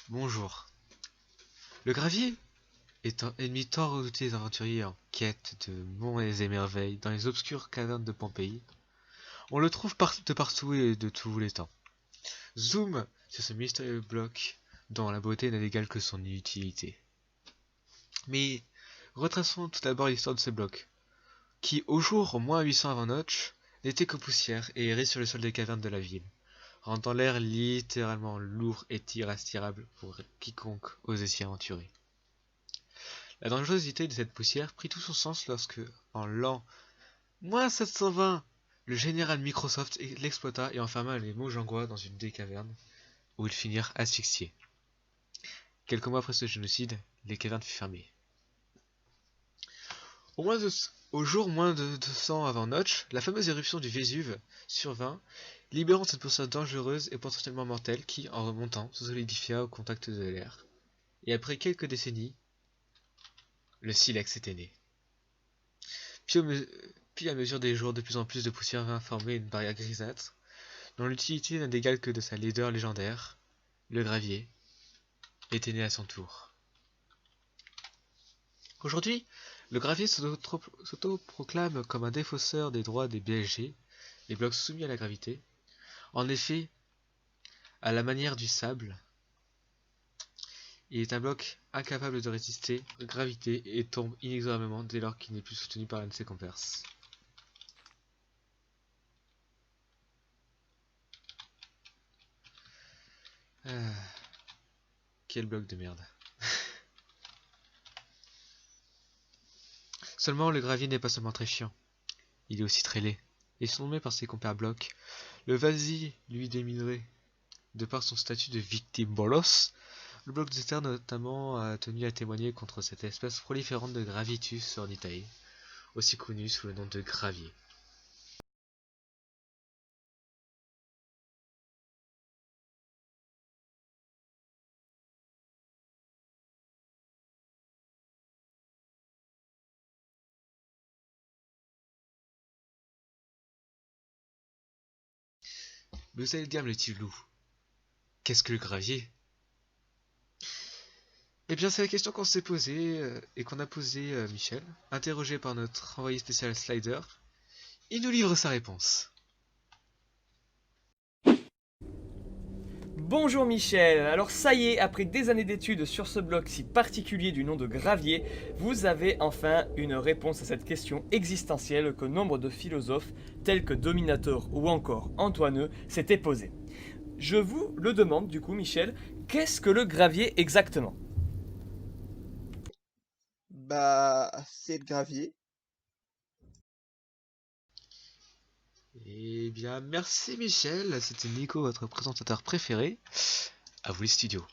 Bonjour. Le gravier est un ennemi tant redouté des aventuriers en quête de monts et merveilles dans les obscures cavernes de Pompéi. On le trouve de partout et de tous les temps. Zoom sur ce mystérieux bloc dont la beauté n'a d'égal que son inutilité. Mais retraçons tout d'abord l'histoire de ce bloc, qui au jour -800 avant Notch n'était que poussière et errait sur le sol des cavernes de la ville, rendant l'air littéralement lourd et irrespirable pour quiconque osait s'y aventurer. La dangerosité de cette poussière prit tout son sens lorsque, en l'an -720, le général Microsoft l'exploita et enferma les Mojangwa dans une des cavernes, où ils finirent asphyxiés. Quelques mois après ce génocide, les cavernes furent fermées. Au jour -200 avant Notch, la fameuse éruption du Vésuve survint, libérant cette poussière dangereuse et potentiellement mortelle qui, en remontant, se solidifia au contact de l'air. Et après quelques décennies, le silex était né. Puis à mesure des jours, de plus en plus de poussière vint former une barrière grisâtre, dont l'utilité n'a d'égal que de sa laideur légendaire. Le gravier était né à son tour. Aujourd'hui, le gravier s'autoproclame comme un défenseur des droits des BSG, les blocs soumis à la gravité. En effet, à la manière du sable, il est un bloc incapable de résister à la gravité et tombe inexorablement dès lors qu'il n'est plus soutenu par l'un de ses compères. Quel bloc de merde. Seulement, le gravier n'est pas seulement très chiant, il est aussi très laid. Et surnommé par ses compères blocs, le Vasi lui déminerait. De par son statut de victime bolos, le bloc de terre notamment a tenu à témoigner contre cette espèce proliférante de Gravitus ornithae, aussi connue sous le nom de gravier. Vous allez dire, me dit loup, qu'est-ce que le gravier? Eh bien, c'est la question qu'on s'est posée et qu'on a posée Michel, interrogé par notre envoyé spécial Slider. Il nous livre sa réponse. Bonjour Michel, alors ça y est, après des années d'études sur ce bloc si particulier du nom de gravier, vous avez enfin une réponse à cette question existentielle que nombre de philosophes, tels que Dominator ou encore Antoineux, s'étaient posée. Je vous le demande du coup Michel, qu'est-ce que le gravier exactement? Bah, c'est le gravier. Eh bien, merci Michel, c'était Nico, votre présentateur préféré. À vous les studios.